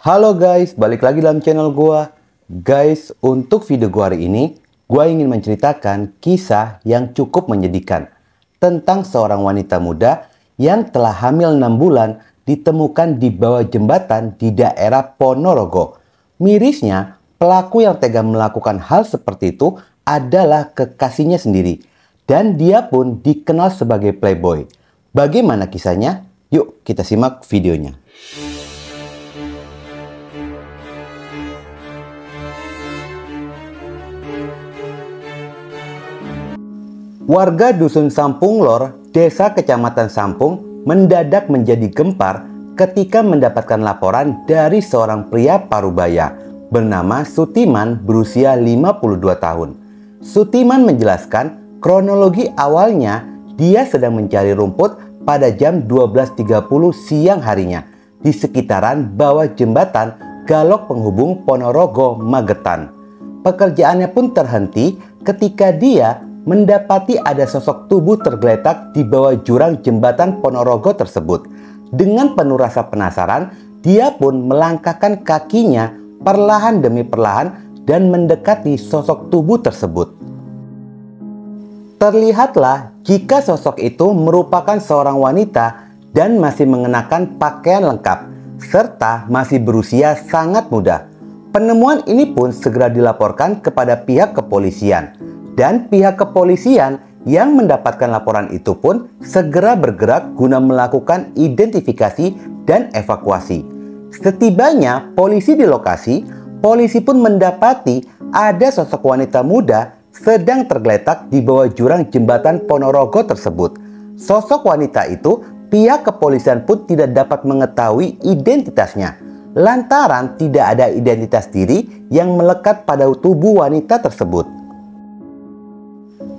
Halo guys, balik lagi dalam channel gua. Guys, untuk video gua hari ini, gua ingin menceritakan kisah yang cukup menyedihkan tentang seorang wanita muda yang telah hamil 6 bulan ditemukan di bawah jembatan di daerah Ponorogo. Mirisnya, pelaku yang tega melakukan hal seperti itu adalah kekasihnya sendiri, dan dia pun dikenal sebagai playboy. Bagaimana kisahnya? Yuk kita simak videonya. Warga Dusun Sampung Lor, Desa Kecamatan Sampung, mendadak menjadi gempar ketika mendapatkan laporan dari seorang pria parubaya bernama Sutiman berusia 52 tahun. Sutiman menjelaskan kronologi awalnya dia sedang mencari rumput pada jam 12.30 siang harinya di sekitaran bawah jembatan Galok penghubung Ponorogo Magetan. Pekerjaannya pun terhenti ketika dia mendapati ada sosok tubuh tergeletak di bawah jurang jembatan Ponorogo tersebut. Dengan penuh rasa penasaran, dia pun melangkahkan kakinya perlahan demi perlahan dan mendekati sosok tubuh tersebut. Terlihatlah jika sosok itu merupakan seorang wanita dan masih mengenakan pakaian lengkap, serta masih berusia sangat muda. Penemuan ini pun segera dilaporkan kepada pihak kepolisian. Dan pihak kepolisian yang mendapatkan laporan itu pun segera bergerak guna melakukan identifikasi dan evakuasi. Setibanya polisi di lokasi, polisi pun mendapati ada sosok wanita muda sedang tergeletak di bawah jurang jembatan Ponorogo tersebut. Sosok wanita itu pihak kepolisian pun tidak dapat mengetahui identitasnya, lantaran tidak ada identitas diri yang melekat pada tubuh wanita tersebut.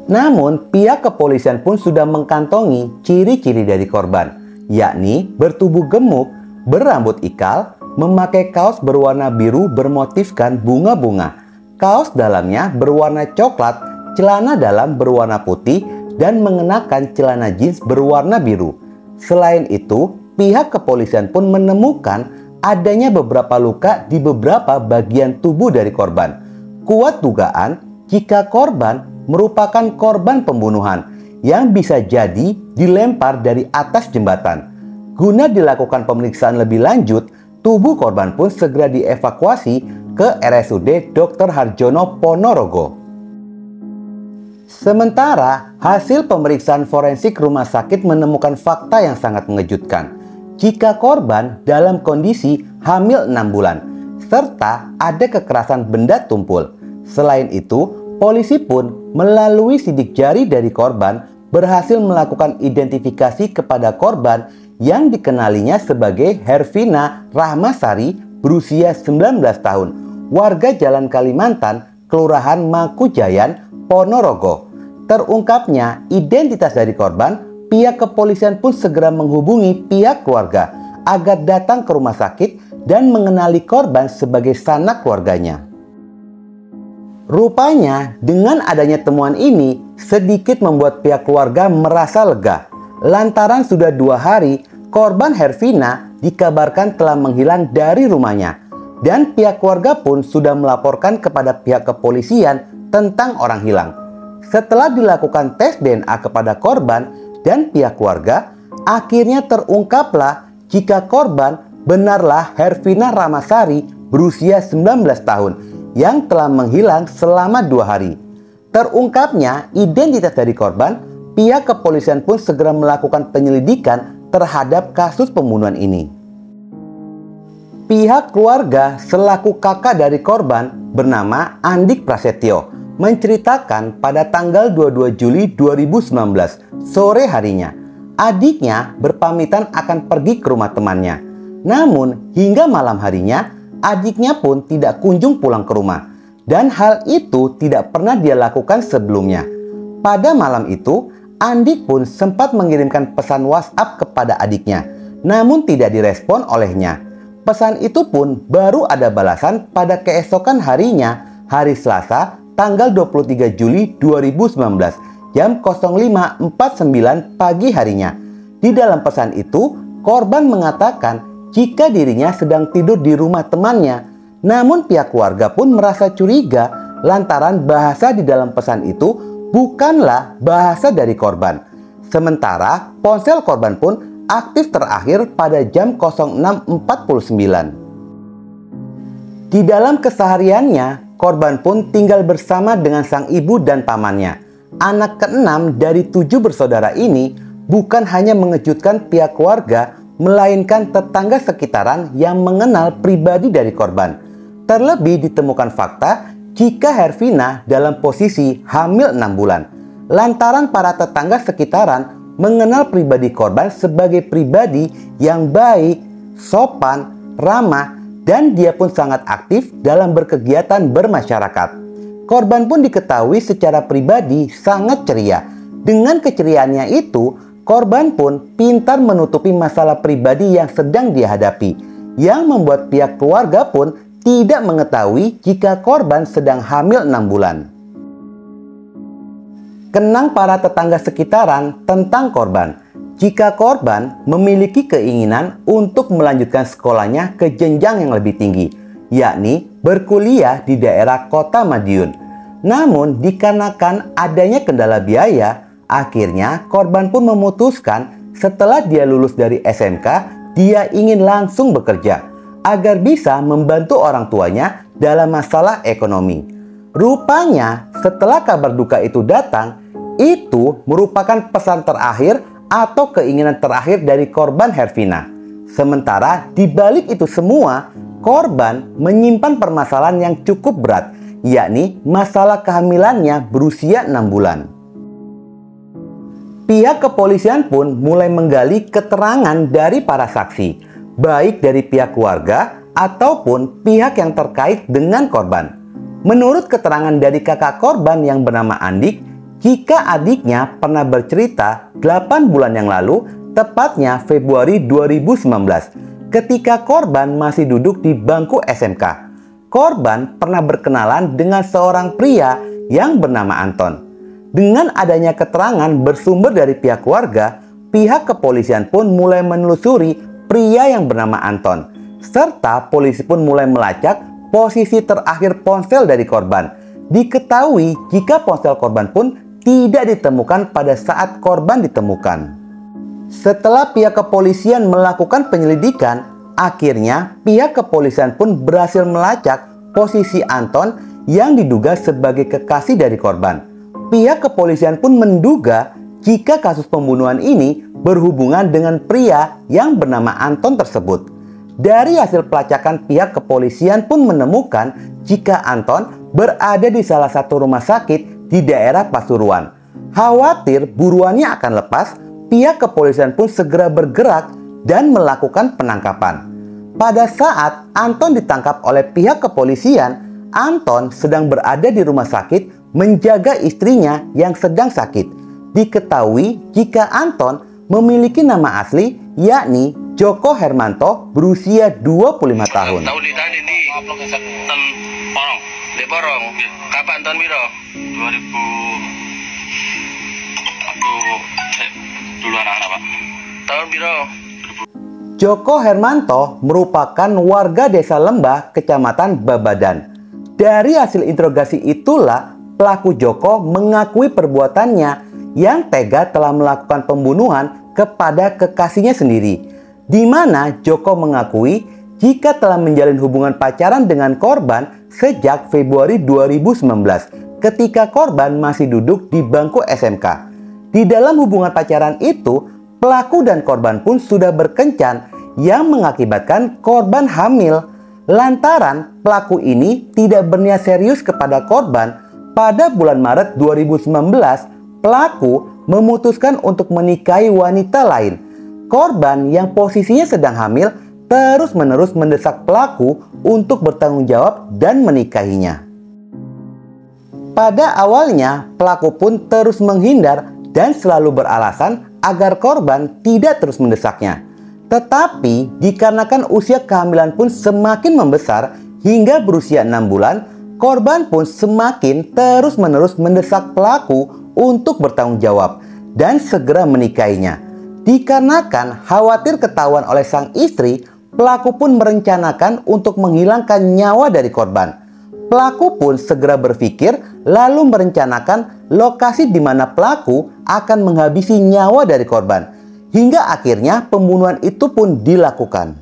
Namun, pihak kepolisian pun sudah mengantongi ciri-ciri dari korban, yakni bertubuh gemuk, berambut ikal, memakai kaos berwarna biru bermotifkan bunga-bunga, kaos dalamnya berwarna coklat, celana dalam berwarna putih, dan mengenakan celana jeans berwarna biru. Selain itu, pihak kepolisian pun menemukan adanya beberapa luka di beberapa bagian tubuh dari korban. Kuat dugaan jika korban merupakan korban pembunuhan yang bisa jadi dilempar dari atas jembatan. Guna dilakukan pemeriksaan lebih lanjut, tubuh korban pun segera dievakuasi ke RSUD Dr. Harjono Ponorogo. Sementara, hasil pemeriksaan forensik rumah sakit menemukan fakta yang sangat mengejutkan. Jika korban dalam kondisi hamil 6 bulan, serta ada kekerasan benda tumpul. Selain itu, polisi pun melalui sidik jari dari korban berhasil melakukan identifikasi kepada korban yang dikenalinya sebagai Hervina Rahmasari berusia 19 tahun, warga Jalan Kalimantan, Kelurahan Makujayan, Ponorogo. Terungkapnya identitas dari korban, pihak kepolisian pun segera menghubungi pihak keluarga agar datang ke rumah sakit dan mengenali korban sebagai sanak keluarganya. Rupanya, dengan adanya temuan ini, sedikit membuat pihak keluarga merasa lega. Lantaran sudah 2 hari, korban Hervina dikabarkan telah menghilang dari rumahnya. Dan pihak keluarga pun sudah melaporkan kepada pihak kepolisian tentang orang hilang. Setelah dilakukan tes DNA kepada korban dan pihak keluarga, akhirnya terungkaplah jika korban benarlah Hervina Rahmasari berusia 19 tahun. Yang telah menghilang selama 2 hari. Terungkapnya identitas dari korban, pihak kepolisian pun segera melakukan penyelidikan terhadap kasus pembunuhan ini. Pihak keluarga selaku kakak dari korban bernama Andik Prasetyo menceritakan pada tanggal 22 Juli 2019 sore harinya, adiknya berpamitan akan pergi ke rumah temannya. Namun hingga malam harinya, adiknya pun tidak kunjung pulang ke rumah, dan hal itu tidak pernah dia lakukan sebelumnya. Pada malam itu, Andik pun sempat mengirimkan pesan WhatsApp kepada adiknya, namun tidak direspon olehnya. Pesan itu pun baru ada balasan pada keesokan harinya, hari Selasa, tanggal 23 Juli 2019, jam 05.49 pagi harinya. Di dalam pesan itu, korban mengatakan jika dirinya sedang tidur di rumah temannya. Namun pihak keluarga pun merasa curiga lantaran bahasa di dalam pesan itu bukanlah bahasa dari korban. Sementara ponsel korban pun aktif terakhir pada jam 06.49. Di dalam kesehariannya, korban pun tinggal bersama dengan sang ibu dan pamannya. Anak ke-6 dari 7 bersaudara ini bukan hanya mengejutkan pihak keluarga, melainkan tetangga sekitaran yang mengenal pribadi dari korban. Terlebih ditemukan fakta jika Hervina dalam posisi hamil 6 bulan. Lantaran para tetangga sekitaran mengenal pribadi korban sebagai pribadi yang baik, sopan, ramah, dan dia pun sangat aktif dalam berkegiatan bermasyarakat. Korban pun diketahui secara pribadi sangat ceria. Dengan keceriaannya itu, korban pun pintar menutupi masalah pribadi yang sedang dia hadapi, yang membuat pihak keluarga pun tidak mengetahui jika korban sedang hamil 6 bulan. Kenang para tetangga sekitaran tentang korban. Jika korban memiliki keinginan untuk melanjutkan sekolahnya ke jenjang yang lebih tinggi, yakni berkuliah di daerah Kota Madiun. Namun dikarenakan adanya kendala biaya, akhirnya korban pun memutuskan setelah dia lulus dari SMK, dia ingin langsung bekerja agar bisa membantu orang tuanya dalam masalah ekonomi. Rupanya setelah kabar duka itu datang, itu merupakan pesan terakhir atau keinginan terakhir dari korban Hervina. Sementara di balik itu semua, korban menyimpan permasalahan yang cukup berat, yakni masalah kehamilannya berusia 6 bulan. Pihak kepolisian pun mulai menggali keterangan dari para saksi, baik dari pihak keluarga ataupun pihak yang terkait dengan korban. Menurut keterangan dari kakak korban yang bernama Andik, jika adiknya pernah bercerita 8 bulan yang lalu, tepatnya Februari 2019, ketika korban masih duduk di bangku SMK. Korban pernah berkenalan dengan seorang pria yang bernama Anton. Dengan adanya keterangan bersumber dari pihak keluarga, pihak kepolisian pun mulai menelusuri pria yang bernama Anton, serta polisi pun mulai melacak posisi terakhir ponsel dari korban. Diketahui jika ponsel korban pun tidak ditemukan pada saat korban ditemukan. Setelah pihak kepolisian melakukan penyelidikan, akhirnya pihak kepolisian pun berhasil melacak posisi Anton yang diduga sebagai kekasih dari korban. Pihak kepolisian pun menduga jika kasus pembunuhan ini berhubungan dengan pria yang bernama Anton tersebut. Dari hasil pelacakan, pihak kepolisian pun menemukan jika Anton berada di salah satu rumah sakit di daerah Pasuruan. Khawatir buruannya akan lepas, pihak kepolisian pun segera bergerak dan melakukan penangkapan. Pada saat Anton ditangkap oleh pihak kepolisian, Anton sedang berada di rumah sakit menjaga istrinya yang sedang sakit. Diketahui jika Anton memiliki nama asli yakni Joko Hermanto berusia 25 tahun. Tahun di tadi di Porong. Di Porong. Kapan tahun biro? 2000. Aku dulu anak-anak, Pak. Tahun biro. Joko Hermanto merupakan warga desa Lembah, Kecamatan Babadan. Dari hasil interogasi itulah pelaku Joko mengakui perbuatannya yang tega telah melakukan pembunuhan kepada kekasihnya sendiri, di mana Joko mengakui jika telah menjalin hubungan pacaran dengan korban sejak Februari 2019 ketika korban masih duduk di bangku SMK. Di dalam hubungan pacaran itu, pelaku dan korban pun sudah berkencan yang mengakibatkan korban hamil. Lantaran pelaku ini tidak berniat serius kepada korban, pada bulan Maret 2019, pelaku memutuskan untuk menikahi wanita lain. Korban yang posisinya sedang hamil terus-menerus mendesak pelaku untuk bertanggung jawab dan menikahinya. Pada awalnya, pelaku pun terus menghindar dan selalu beralasan agar korban tidak terus mendesaknya. Tetapi dikarenakan usia kehamilan pun semakin membesar hingga berusia 6 bulan, korban pun semakin terus-menerus mendesak pelaku untuk bertanggung jawab dan segera menikahinya. Dikarenakan khawatir ketahuan oleh sang istri, Pelaku pun merencanakan untuk menghilangkan nyawa dari korban. Pelaku pun segera berpikir lalu merencanakan lokasi di mana pelaku akan menghabisi nyawa dari korban. Hingga akhirnya pembunuhan itu pun dilakukan.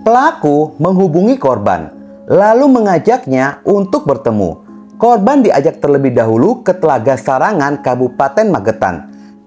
Pelaku menghubungi korban, lalu mengajaknya untuk bertemu. Korban diajak terlebih dahulu ke Telaga Sarangan, Kabupaten Magetan,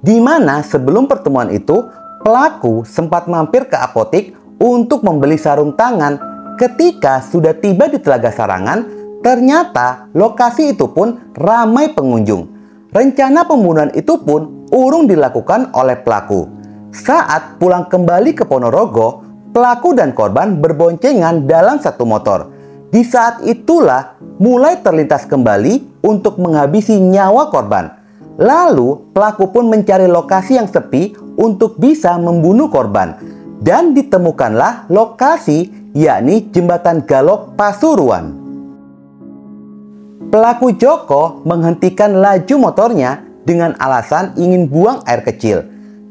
di mana sebelum pertemuan itu, pelaku sempat mampir ke apotik untuk membeli sarung tangan. Ketika sudah tiba di Telaga Sarangan, ternyata lokasi itu pun ramai pengunjung. Rencana pembunuhan itu pun urung dilakukan oleh pelaku. Saat pulang kembali ke Ponorogo, pelaku dan korban berboncengan dalam satu motor. Di saat itulah mulai terlintas kembali untuk menghabisi nyawa korban. Lalu pelaku pun mencari lokasi yang sepi untuk bisa membunuh korban. Dan ditemukanlah lokasi, yakni Jembatan Galok Pasuruan. Pelaku Joko menghentikan laju motornya dengan alasan ingin buang air kecil.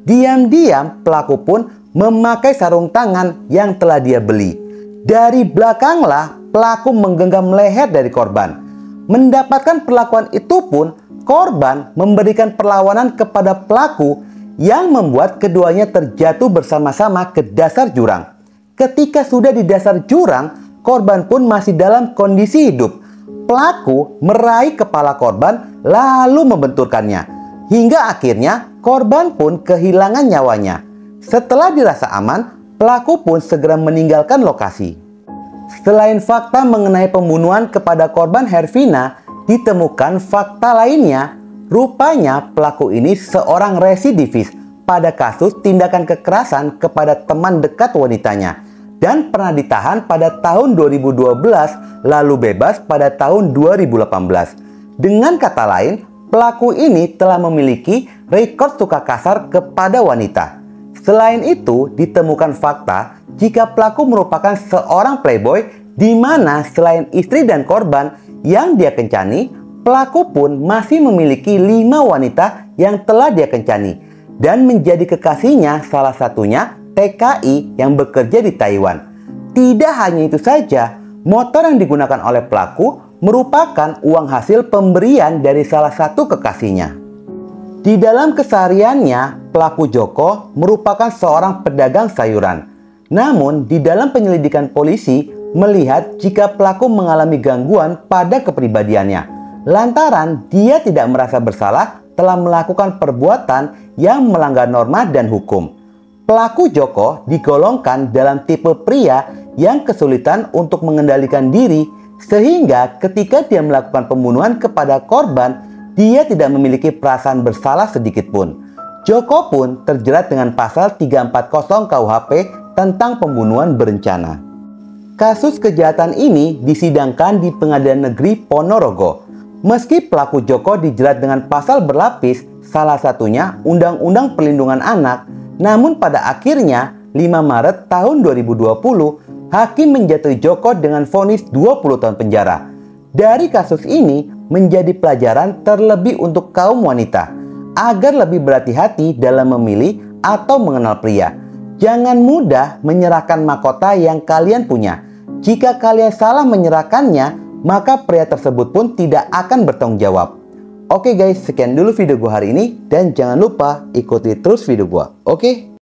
Diam-diam pelaku pun memakai sarung tangan yang telah dia beli. Dari belakanglah pelaku menggenggam leher dari korban. Mendapatkan perlakuan itu pun, korban memberikan perlawanan kepada pelaku yang membuat keduanya terjatuh bersama-sama ke dasar jurang. Ketika sudah di dasar jurang, korban pun masih dalam kondisi hidup. Pelaku meraih kepala korban lalu membenturkannya. Hingga akhirnya korban pun kehilangan nyawanya. Setelah dirasa aman, pelaku pun segera meninggalkan lokasi. Selain fakta mengenai pembunuhan kepada korban Hervina, ditemukan fakta lainnya. Rupanya pelaku ini seorang residivis pada kasus tindakan kekerasan kepada teman dekat wanitanya dan pernah ditahan pada tahun 2012 lalu bebas pada tahun 2018. Dengan kata lain, pelaku ini telah memiliki rekor suka kasar kepada wanita. Selain itu, ditemukan fakta jika pelaku merupakan seorang playboy di mana selain istri dan korban yang dia kencani, pelaku pun masih memiliki 5 wanita yang telah dia kencani dan menjadi kekasihnya, salah satunya TKI yang bekerja di Taiwan. Tidak hanya itu saja, motor yang digunakan oleh pelaku merupakan uang hasil pemberian dari salah satu kekasihnya. Di dalam kesehariannya, pelaku Joko merupakan seorang pedagang sayuran. Namun, di dalam penyelidikan polisi melihat jika pelaku mengalami gangguan pada kepribadiannya, lantaran dia tidak merasa bersalah telah melakukan perbuatan yang melanggar norma dan hukum. Pelaku Joko digolongkan dalam tipe pria yang kesulitan untuk mengendalikan diri, sehingga ketika dia melakukan pembunuhan kepada korban, dia tidak memiliki perasaan bersalah sedikit pun. Joko pun terjerat dengan pasal 340 KUHP tentang pembunuhan berencana. Kasus kejahatan ini disidangkan di Pengadilan Negeri Ponorogo. Meski pelaku Joko dijerat dengan pasal berlapis, salah satunya Undang-Undang Perlindungan Anak, namun pada akhirnya 5 Maret tahun 2020, hakim menjatuhi Joko dengan vonis 20 tahun penjara. Dari kasus ini menjadi pelajaran terlebih untuk kaum wanita agar lebih berhati-hati dalam memilih atau mengenal pria. Jangan mudah menyerahkan mahkota yang kalian punya. Jika kalian salah menyerahkannya, maka pria tersebut pun tidak akan bertanggung jawab. Oke guys, sekian dulu video gua hari ini dan jangan lupa ikuti terus video gua. Oke?